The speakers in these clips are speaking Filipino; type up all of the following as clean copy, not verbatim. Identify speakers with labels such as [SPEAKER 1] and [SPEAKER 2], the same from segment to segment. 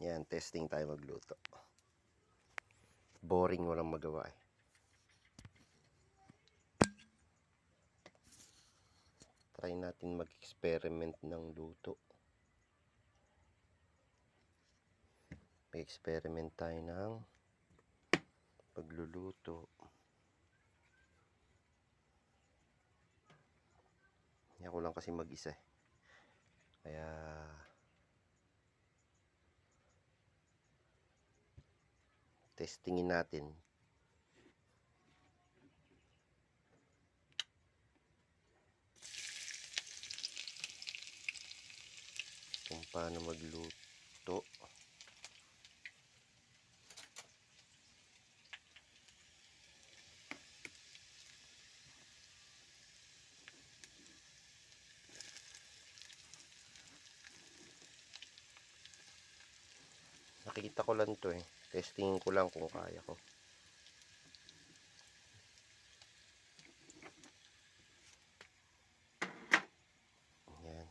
[SPEAKER 1] Yan, testing tayo magluto. Boring, walang magawa eh. Try natin mag-experiment ng luto. Mag-experiment tayo ng pagluluto. Hindi ako lang kasi mag-isa eh. Kaya testingin natin kung paano magluto. Nakita ko lang to eh. Testingin ko lang kung kaya ko. Yan.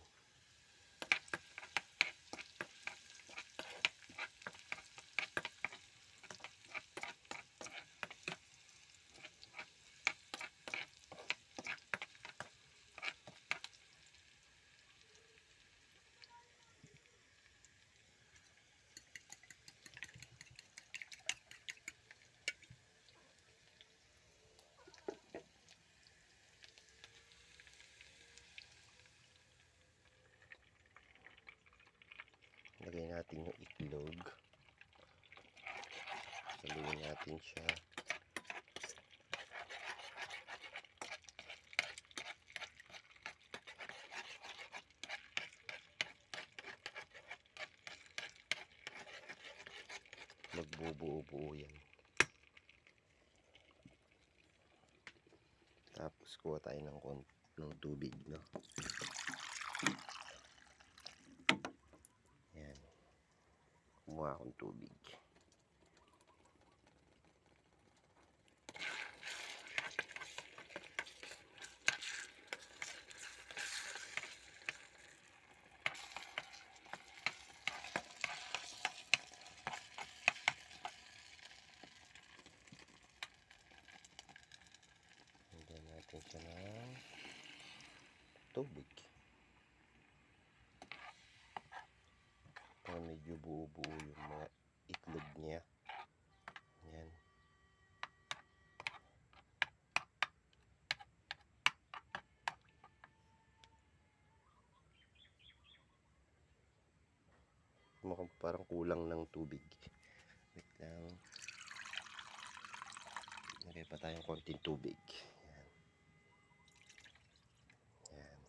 [SPEAKER 1] Lagay natin yung itlog. Saluin natin siya. Magbubuo-buo yan. Tapos kuha tayo ng tubig, no? Yan. Kumuha akong tubig. Lagyan natin siya ng tubig. Para medyo buo-buo yung mga itlog niya. Yan. Mukhang parang kulang ng tubig. Wait lang. Lagay pa tayong konting tubig. Yan. Yan.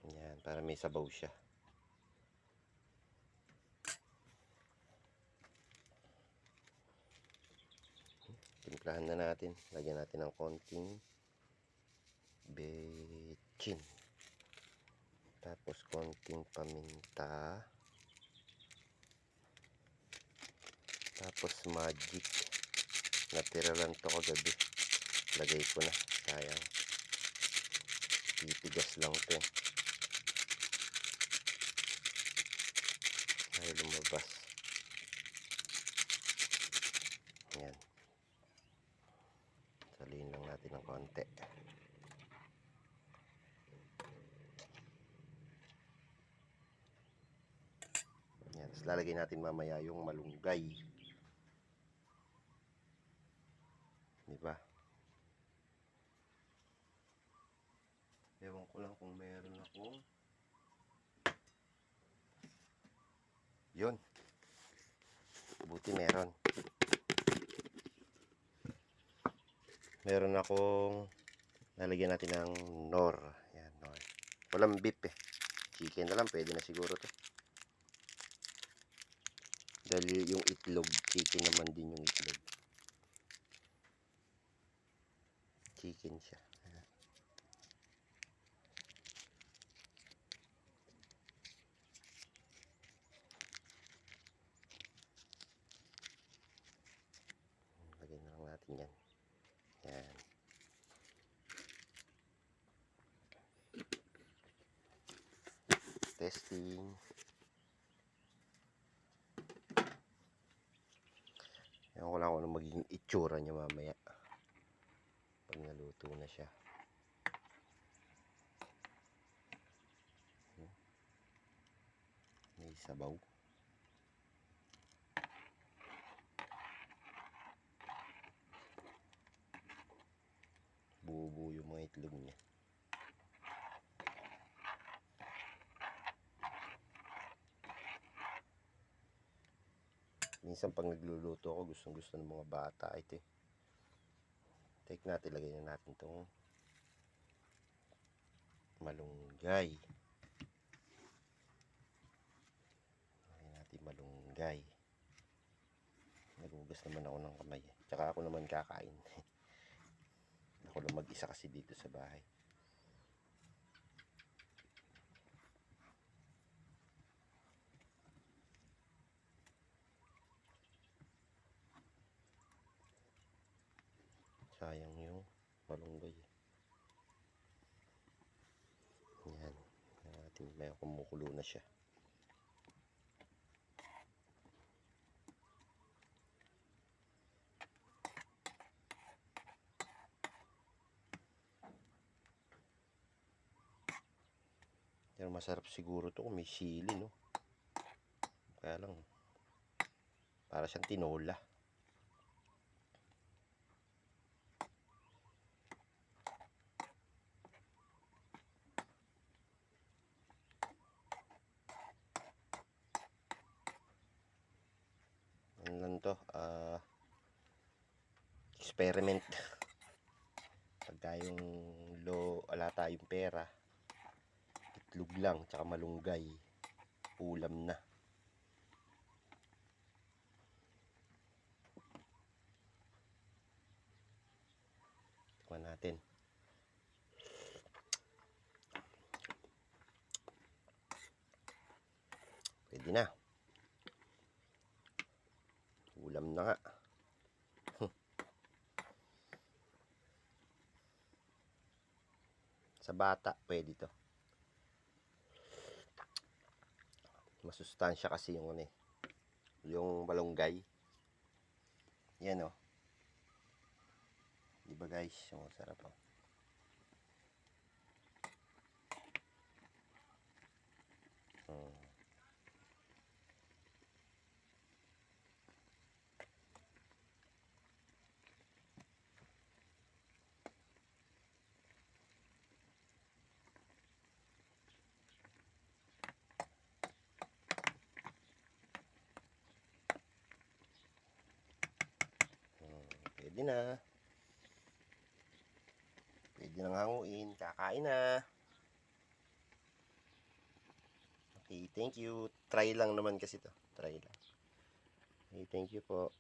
[SPEAKER 1] Yan, para may sabaw siya. Timplahan na natin. Lagyan natin ng konting bechin. Tapos konting paminta. Tapos magic. Natira lang to kagabi. Lagay ko na. Sayang. Titigas lang to eh. Ay lumabas. Yan. Salihin lang natin ng konti. Yan. Tapos lalagay natin mamaya yung malunggay. Diba? Ewan ko lang kung meron akong yun. Buti meron. Meron akong lalagyan natin ng nor. Yan, nor. Walang beef eh. Chicken na lang. Pwede na siguro to. Dahil yung itlog, chicken naman din yung itlog. Chicken siya. Lagyan na lang natin yan. Yan. Testing. Tingnan ko lang kung ano magiging itsura niya mamaya. Pag naluto na siya. May sabaw. Buo-buo yung mga itlog niya. Minsan pag nagluluto ako, gustong-gusto ng mga bata ito eh. Take natin, lagay na natin itong malunggay. Lagay natin malunggay. Nagugas naman ako ng kamay. Tsaka ako naman kakain. Ako lang mag-isa kasi dito sa bahay. Sayang yung malunggay. Yan. Natin may kumukulo na siya. Pero masarap siguro to kung may sili, no? Kaya lang, para siyang tinola. Ano lang to? Experiment. Pagka yung wala tayong pera, itlog lang, tsaka malunggay, ulam na. Tikman natin. Pwede na. Ulam na nga. Sa bata, pwede to. Masustansya kasi yung ano eh. Yung malunggay. Yan oh. Diba guys? Yung sarap oh. Pwede na. Pwede nang hanguin. Kakain na. Okay, thank you. Try lang naman kasi to. Try lang. Okay, thank you po.